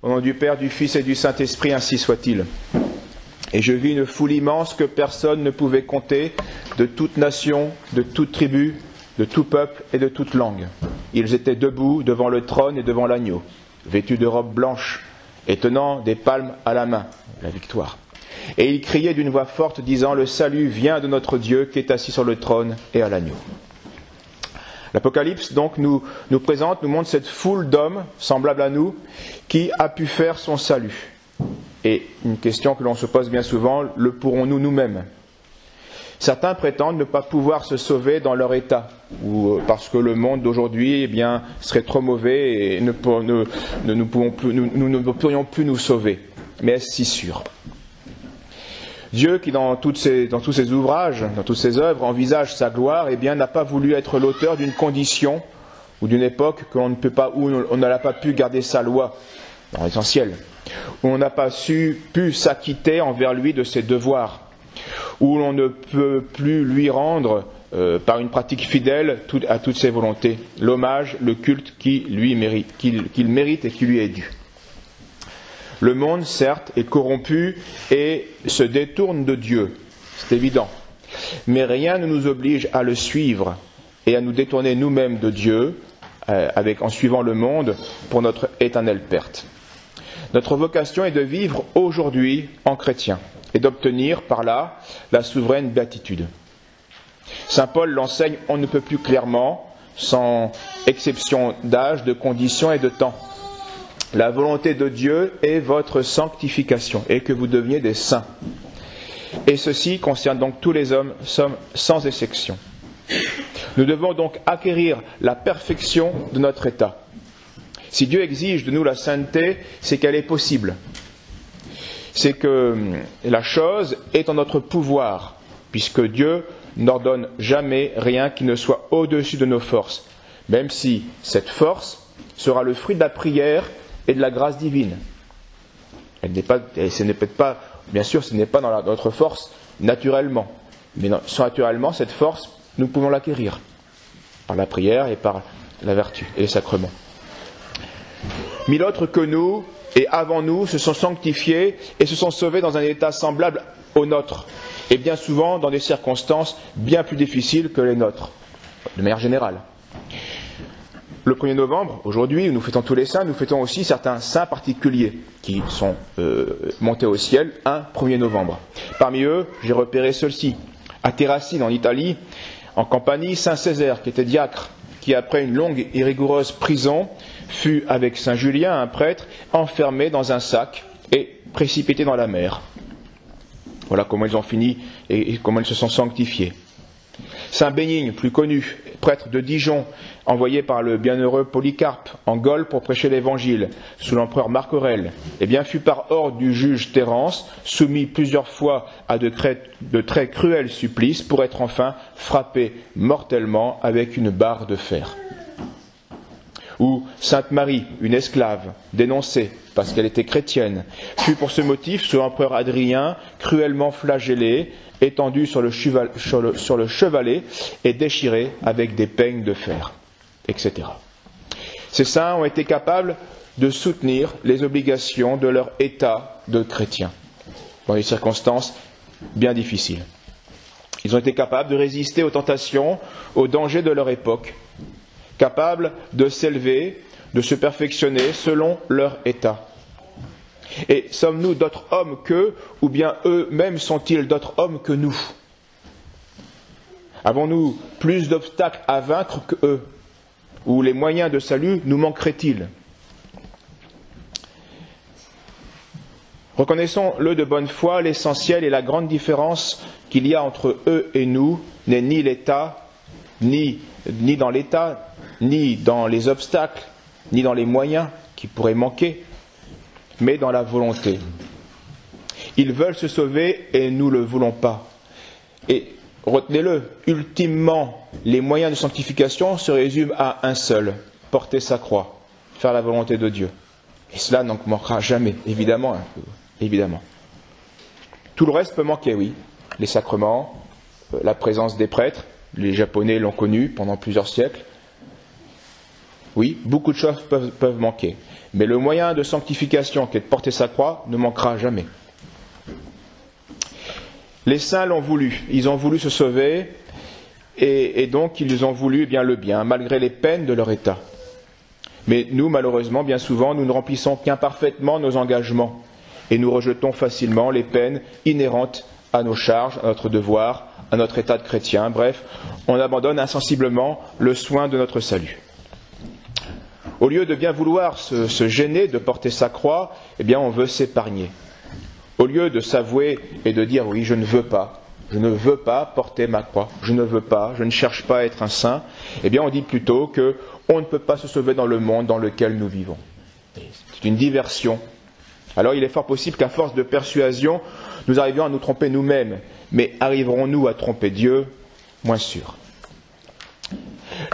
Au nom du Père, du Fils et du Saint-Esprit, ainsi soit-il. Et je vis une foule immense que personne ne pouvait compter, de toute nation, de toute tribu, de tout peuple et de toute langue. Ils étaient debout devant le trône et devant l'agneau, vêtus de robes blanches et tenant des palmes à la main, la victoire. Et ils criaient d'une voix forte, disant « Le salut vient de notre Dieu qui est assis sur le trône et à l'agneau ». L'Apocalypse donc nous montre cette foule d'hommes semblables à nous qui a pu faire son salut. Et une question que l'on se pose bien souvent, le pourrons-nous nous-mêmes? Certains prétendent ne pas pouvoir se sauver dans leur état, ou parce que le monde d'aujourd'hui serait trop mauvais et nous ne pourrions plus nous sauver. Mais est-ce si sûr? Dieu qui dans tous ses ouvrages, dans toutes ses œuvres, envisage sa gloire, n'a pas voulu être l'auteur d'une condition ou d'une époque où on n'a pas pu garder sa loi, dans l'essentiel, où on n'a pas pu s'acquitter envers lui de ses devoirs, où l'on ne peut plus lui rendre, par une pratique fidèle à toutes ses volontés, l'hommage, le culte qu'il mérite et qui lui est dû. Le monde, certes, est corrompu et se détourne de Dieu, c'est évident. Mais rien ne nous oblige à le suivre et à nous détourner nous-mêmes de Dieu, en suivant le monde, pour notre éternelle perte. Notre vocation est de vivre aujourd'hui en chrétien et d'obtenir par là la souveraine béatitude. Saint Paul l'enseigne on ne peut plus clairement, sans exception d'âge, de condition et de temps. La volonté de Dieu est votre sanctification et que vous deveniez des saints. Et ceci concerne donc tous les hommes sans exception. Nous devons donc acquérir la perfection de notre état. Si Dieu exige de nous la sainteté, c'est qu'elle est possible. C'est que la chose est en notre pouvoir, puisque Dieu n'ordonne jamais rien qui ne soit au-dessus de nos forces, même si cette force sera le fruit de la prière et de la grâce divine. Ce n'est pas dans notre force naturellement, mais surnaturellement, cette force, nous pouvons l'acquérir par la prière et par la vertu et les sacrements. Mille autres que nous et avant nous se sont sanctifiés et se sont sauvés dans un état semblable au nôtre, et bien souvent dans des circonstances bien plus difficiles que les nôtres, de manière générale. Le 1er novembre, aujourd'hui, où nous fêtons tous les saints, nous fêtons aussi certains saints particuliers qui sont montés au ciel un 1er novembre. Parmi eux, j'ai repéré ceux-ci. À Terracine, en Italie, en Campanie, Saint Césaire, qui était diacre, qui après une longue et rigoureuse prison, fut, avec Saint Julien, un prêtre, enfermé dans un sac et précipité dans la mer. Voilà comment ils ont fini et comment ils se sont sanctifiés. Saint Bénigne, plus connu, prêtre de Dijon, envoyé par le bienheureux Polycarpe en Gaule pour prêcher l'Évangile, sous l'empereur Marc Aurèle, fut par ordre du juge Terence soumis plusieurs fois à de très cruels supplices pour être enfin frappé mortellement avec une barre de fer. Ou Sainte Marie, une esclave, dénoncée parce qu'elle était chrétienne, fut pour ce motif, sous l'empereur Adrien, cruellement flagellée, étendue sur le chevalet et déchirée avec des peignes de fer, etc. Ces saints ont été capables de soutenir les obligations de leur état de chrétien, dans des circonstances bien difficiles. Ils ont été capables de résister aux tentations, aux dangers de leur époque, capables de s'élever, de se perfectionner selon leur état. Et sommes-nous d'autres hommes qu'eux, ou bien eux-mêmes sont-ils d'autres hommes que nous? Avons-nous plus d'obstacles à vaincre qu'eux? Ou les moyens de salut nous manqueraient-ils? Reconnaissons-le de bonne foi, l'essentiel et la grande différence qu'il y a entre eux et nous n'est ni l'état, ni dans l'état, ni dans les obstacles, ni dans les moyens qui pourraient manquer, mais dans la volonté. Ils veulent se sauver et nous ne le voulons pas. Et retenez-le, ultimement, les moyens de sanctification se résument à un seul, porter sa croix, faire la volonté de Dieu. Et cela n'en manquera jamais, évidemment. Évidemment. Tout le reste peut manquer, oui. Les sacrements, la présence des prêtres, les Japonais l'ont connu pendant plusieurs siècles. Oui, beaucoup de choses peuvent manquer. Mais le moyen de sanctification qui est de porter sa croix ne manquera jamais. Les saints l'ont voulu, ils ont voulu se sauver et donc ils ont voulu bien le bien, malgré les peines de leur état. Mais nous, malheureusement, bien souvent, nous ne remplissons qu'imparfaitement nos engagements et nous rejetons facilement les peines inhérentes à nos charges, à notre devoir, à notre état de chrétien. Bref, on abandonne insensiblement le soin de notre salut. Au lieu de bien vouloir se gêner de porter sa croix, eh bien on veut s'épargner. Au lieu de s'avouer et de dire oui, je ne veux pas porter ma croix, je ne cherche pas à être un saint, eh bien on dit plutôt qu'on ne peut pas se sauver dans le monde dans lequel nous vivons. C'est une diversion. Alors il est fort possible qu'à force de persuasion, nous arrivions à nous tromper nous-mêmes, mais arriverons-nous à tromper Dieu? Moins sûr.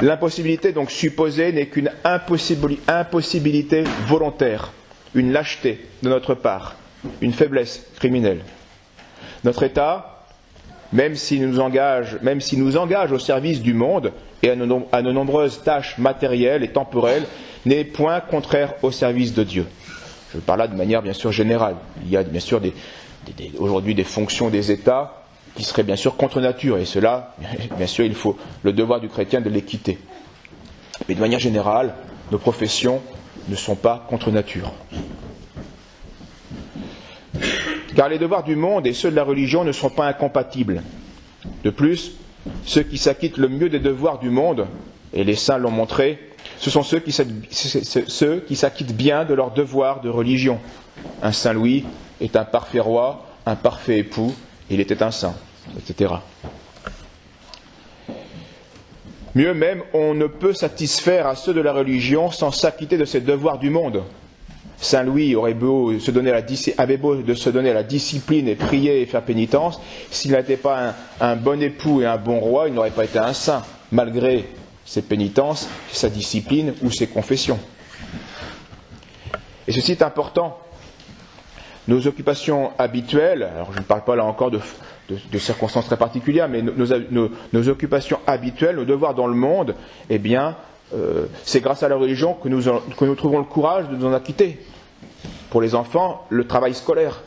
L'impossibilité donc supposée n'est qu'une impossibilité volontaire, une lâcheté de notre part, une faiblesse criminelle. Notre état, même s'il nous engage au service du monde et à nos nombreuses tâches matérielles et temporelles, n'est point contraire au service de Dieu. Je parle là de manière bien sûr générale. Il y a bien sûr aujourd'hui des fonctions des États qui seraient bien sûr contre nature, et cela, bien sûr, il faut le devoir du chrétien de les quitter. Mais de manière générale, nos professions ne sont pas contre nature. Car les devoirs du monde et ceux de la religion ne sont pas incompatibles. De plus, ceux qui s'acquittent le mieux des devoirs du monde, et les saints l'ont montré, ce sont ceux qui s'acquittent bien de leurs devoirs de religion. Un saint Louis est un parfait roi, un parfait époux, il était un saint, etc. Mieux même, on ne peut satisfaire à ceux de la religion sans s'acquitter de ses devoirs du monde. Saint Louis avait beau de se donner à la discipline et prier et faire pénitence, s'il n'était pas un bon époux et un bon roi, il n'aurait pas été un saint, malgré ses pénitences, sa discipline ou ses confessions. Et ceci est important. Nos occupations habituelles, alors je ne parle pas là encore de circonstances très particulières, mais nos occupations habituelles, nos devoirs dans le monde, eh bien, c'est grâce à la religion que nous trouvons le courage de nous en acquitter. Pour les enfants, le travail scolaire.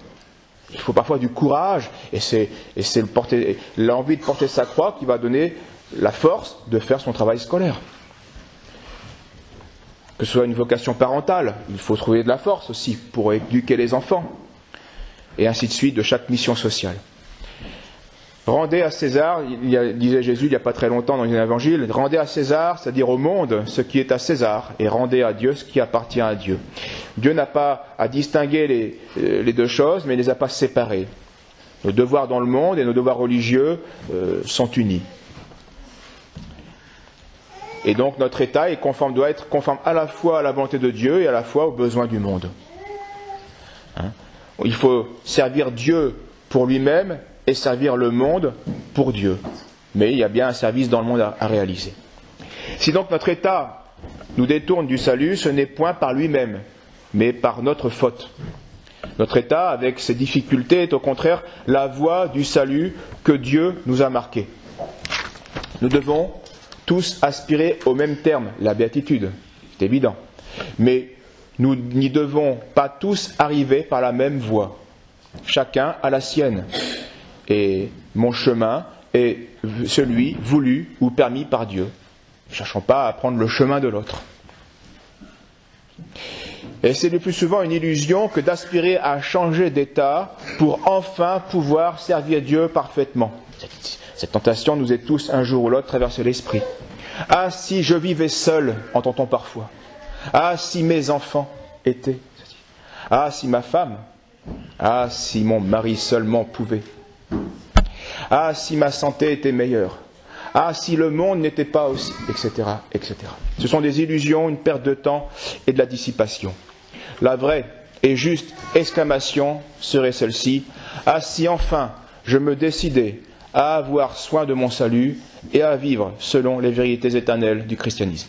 Il faut parfois du courage, et c'est l'envie de porter sa croix qui va donner la force de faire son travail scolaire. Que ce soit une vocation parentale, il faut trouver de la force aussi pour éduquer les enfants. Et ainsi de suite de chaque mission sociale. Rendez à César, disait Jésus il n'y a pas très longtemps dans un évangile, rendez à César, c'est-à-dire au monde, ce qui est à César, et rendez à Dieu ce qui appartient à Dieu. Dieu n'a pas à distinguer les deux choses, mais il ne les a pas séparées. Nos devoirs dans le monde et nos devoirs religieux sont unis. Et donc notre état doit être conforme à la fois à la volonté de Dieu et à la fois aux besoins du monde. Il faut servir Dieu pour lui-même et servir le monde pour Dieu. Mais il y a bien un service dans le monde à réaliser. Si donc notre état nous détourne du salut, ce n'est point par lui-même, mais par notre faute. Notre état, avec ses difficultés, est au contraire la voie du salut que Dieu nous a marquée. Nous devons tous aspirer au même terme, la béatitude, c'est évident. Mais nous n'y devons pas tous arriver par la même voie. Chacun a la sienne. Et mon chemin est celui voulu ou permis par Dieu. Ne cherchons pas à prendre le chemin de l'autre. Et c'est le plus souvent une illusion que d'aspirer à changer d'état pour enfin pouvoir servir Dieu parfaitement. Cette tentation nous est tous un jour ou l'autre traversé l'esprit. Ah, si je vivais seul, entend-on parfois. Ah, si mes enfants étaient. Ah, si ma femme. Ah, si mon mari seulement pouvait. Ah, si ma santé était meilleure. Ah, si le monde n'était pas aussi, etc., etc. Ce sont des illusions, une perte de temps et de la dissipation. La vraie et juste exclamation serait celle-ci. Ah, si enfin je me décidais à avoir soin de mon salut et à vivre selon les vérités éternelles du christianisme.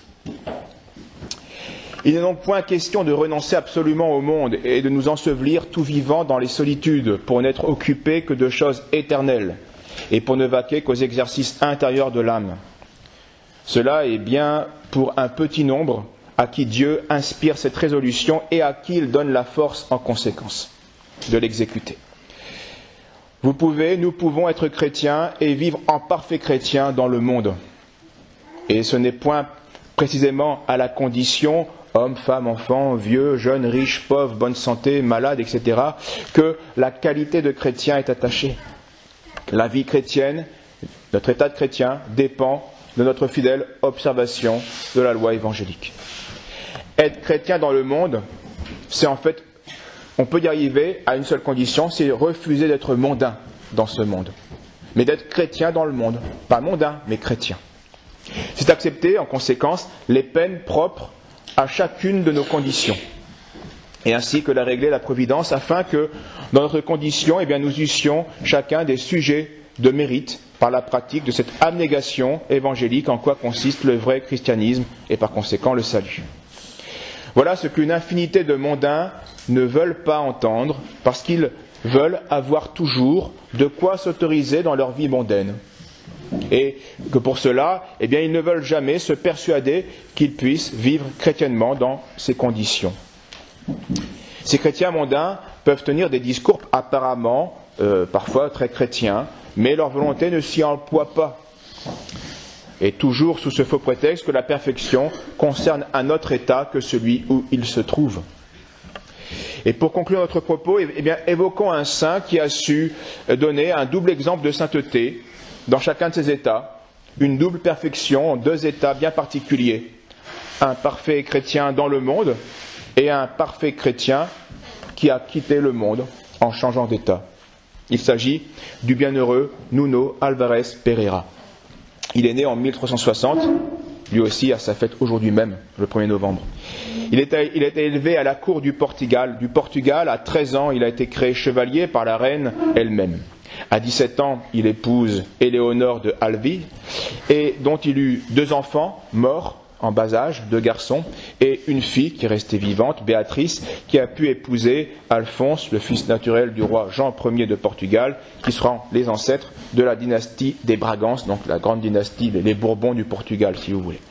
Il n'est donc point question de renoncer absolument au monde et de nous ensevelir tout vivant dans les solitudes pour n'être occupés que de choses éternelles et pour ne vaquer qu'aux exercices intérieurs de l'âme. Cela est bien pour un petit nombre à qui Dieu inspire cette résolution et à qui il donne la force en conséquence de l'exécuter. Nous pouvons être chrétiens et vivre en parfait chrétien dans le monde. Et ce n'est point précisément à la condition, homme, femme, enfant, vieux, jeune, riche, pauvre, bonne santé, malade, etc., que la qualité de chrétien est attachée. La vie chrétienne, notre état de chrétien, dépend de notre fidèle observation de la loi évangélique. Être chrétien dans le monde, c'est en fait, on peut y arriver à une seule condition, c'est refuser d'être mondain dans ce monde. Mais d'être chrétien dans le monde. Pas mondain, mais chrétien. C'est accepter, en conséquence, les peines propres à chacune de nos conditions. Et ainsi que l'a réglé la Providence, afin que, dans notre condition, nous eussions chacun des sujets de mérite par la pratique de cette abnégation évangélique en quoi consiste le vrai christianisme et par conséquent le salut. Voilà ce qu'une infinité de mondains ne veulent pas entendre parce qu'ils veulent avoir toujours de quoi s'autoriser dans leur vie mondaine. Et que pour cela, ils ne veulent jamais se persuader qu'ils puissent vivre chrétiennement dans ces conditions. Ces chrétiens mondains peuvent tenir des discours apparemment, parfois très chrétiens, mais leur volonté ne s'y emploie pas. Et toujours sous ce faux prétexte que la perfection concerne un autre état que celui où il se trouve. Et pour conclure notre propos, évoquons un saint qui a su donner un double exemple de sainteté dans chacun de ses états, une double perfection en deux états bien particuliers, un parfait chrétien dans le monde et un parfait chrétien qui a quitté le monde en changeant d'état. Il s'agit du bienheureux Nuno Álvares Pereira. Il est né en 1360, lui aussi à sa fête aujourd'hui même, le 1er novembre. Il a été élevé à la cour du Portugal. À 13 ans, il a été créé chevalier par la reine elle-même. À 17 ans, il épouse Éléonore de Alvi, et dont il eut 2 enfants morts en bas âge, 2 garçons, et une fille qui est restée vivante, Béatrice, qui a pu épouser Alphonse, le fils naturel du roi Jean Ier de Portugal, qui sera les ancêtres de la dynastie des Bragances, donc la grande dynastie, les Bourbons du Portugal, si vous voulez.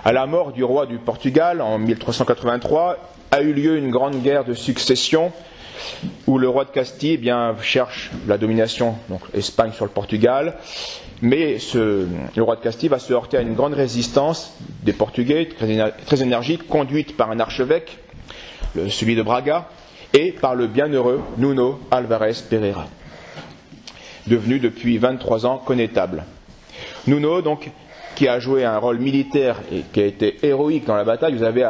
À la mort du roi du Portugal, en 1383, a eu lieu une grande guerre de succession, où le roi de Castille cherche la domination, donc Espagne sur le Portugal, mais le roi de Castille va se heurter à une grande résistance des Portugais, très énergique, conduite par un archevêque, celui de Braga, et par le bienheureux Nuno Álvares Pereira, devenu depuis 23 ans connétable. Nuno, donc, qui a joué un rôle militaire et qui a été héroïque dans la bataille. Vous avez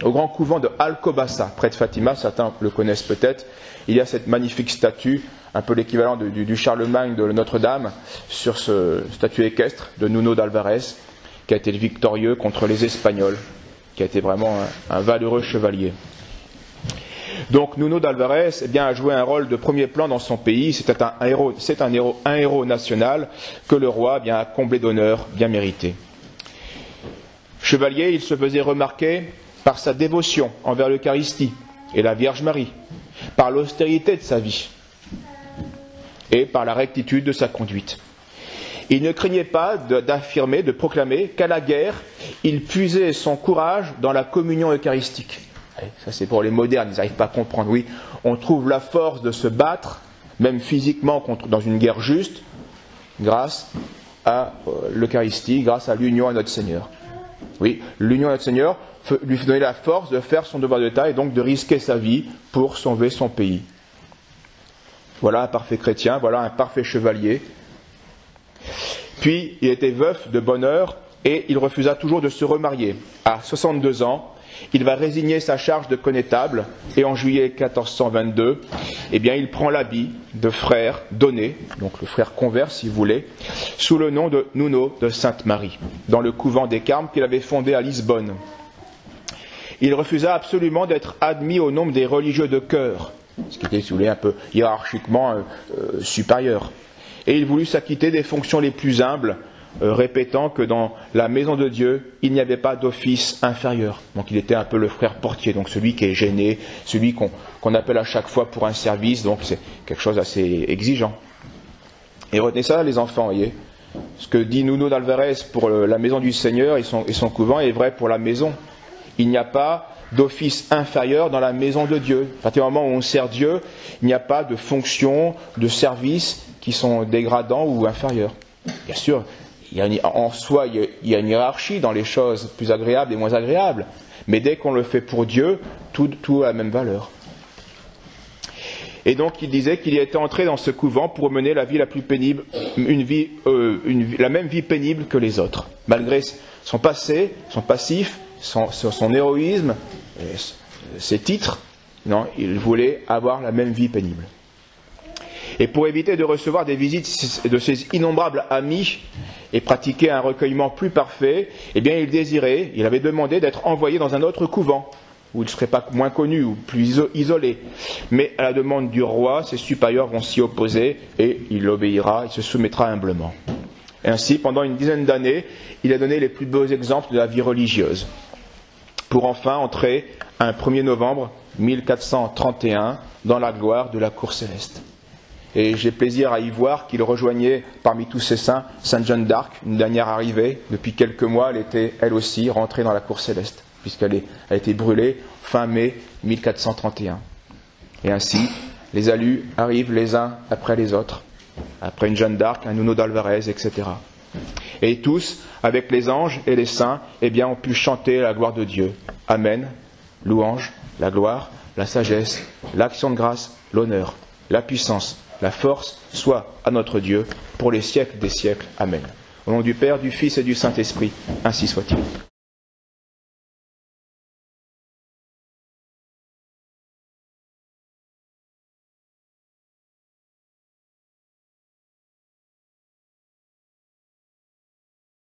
au grand couvent de Alcobaça, près de Fatima, certains le connaissent peut-être, il y a cette magnifique statue, un peu l'équivalent du Charlemagne de Notre-Dame, sur ce statue équestre de Nuno d'Alvarez, qui a été victorieux contre les Espagnols, qui a été vraiment un valeureux chevalier. Donc Nuno d'Alvarez a joué un rôle de premier plan dans son pays. C'est un héros national que le roi a comblé d'honneur bien mérité. Chevalier, il se faisait remarquer par sa dévotion envers l'Eucharistie et la Vierge Marie, par l'austérité de sa vie et par la rectitude de sa conduite. Il ne craignait pas de proclamer qu'à la guerre, il puisait son courage dans la communion eucharistique. Ça c'est pour les modernes, ils n'arrivent pas à comprendre. Oui, on trouve la force de se battre, même physiquement, dans une guerre juste, grâce à l'Eucharistie, grâce à l'union à notre Seigneur. Oui, l'union à notre Seigneur lui fait donner la force de faire son devoir d'État et donc de risquer sa vie pour sauver son pays. Voilà un parfait chrétien, voilà un parfait chevalier. Puis, il était veuf de bonne heure et il refusa toujours de se remarier. À 62 ans, il va résigner sa charge de connétable et en juillet 1422, il prend l'habit de frère donné, donc le frère convers si vous voulez, sous le nom de Nuno de Sainte-Marie, dans le couvent des Carmes qu'il avait fondé à Lisbonne. Il refusa absolument d'être admis au nombre des religieux de chœur, ce qui était, si vous voulez, un peu hiérarchiquement supérieur. Et il voulut s'acquitter des fonctions les plus humbles, répétant que dans la maison de Dieu, il n'y avait pas d'office inférieur. Donc il était un peu le frère portier, donc celui qui est gêné, celui qu'on appelle à chaque fois pour un service, donc c'est quelque chose d'assez exigeant. Et retenez ça les enfants, voyez, Ce que dit Nuno d'Alvarez pour la maison du Seigneur et son couvent est vrai pour la maison. Il n'y a pas d'office inférieur dans la maison de Dieu. À partir du moment où on sert Dieu, il n'y a pas de fonctions, de services qui sont dégradants ou inférieurs. Bien sûr, en soi, il y a une hiérarchie dans les choses plus agréables et moins agréables. Mais dès qu'on le fait pour Dieu, tout a la même valeur. Et donc il disait qu'il y était entré dans ce couvent pour mener la vie la plus pénible, la même vie pénible que les autres. Malgré son passé, son passif, son héroïsme, ses titres, non, il voulait avoir la même vie pénible. Et pour éviter de recevoir des visites de ses innombrables amis et pratiquer un recueillement plus parfait, eh bien il avait demandé d'être envoyé dans un autre couvent, où il ne serait pas moins connu ou plus isolé. Mais à la demande du roi, ses supérieurs vont s'y opposer et il obéira, il se soumettra humblement. Et ainsi, pendant une dizaine d'années, il a donné les plus beaux exemples de la vie religieuse, pour enfin entrer un 1er novembre 1431 dans la gloire de la cour céleste. Et j'ai plaisir à y voir qu'il rejoignait parmi tous ces saints Sainte Jeanne d'Arc, une dernière arrivée. Depuis quelques mois, elle était elle aussi rentrée dans la cour céleste, puisqu'elle a été brûlée fin mai 1431. Et ainsi, les alus arrivent les uns après les autres, après une Jeanne d'Arc, un Nuno d'Alvarez, etc. Et tous, avec les anges et les saints, eh bien, ont pu chanter la gloire de Dieu. Amen, louange, la gloire, la sagesse, l'action de grâce, l'honneur, la puissance, la force soit à notre Dieu pour les siècles des siècles. Amen. Au nom du Père, du Fils et du Saint-Esprit, ainsi soit-il.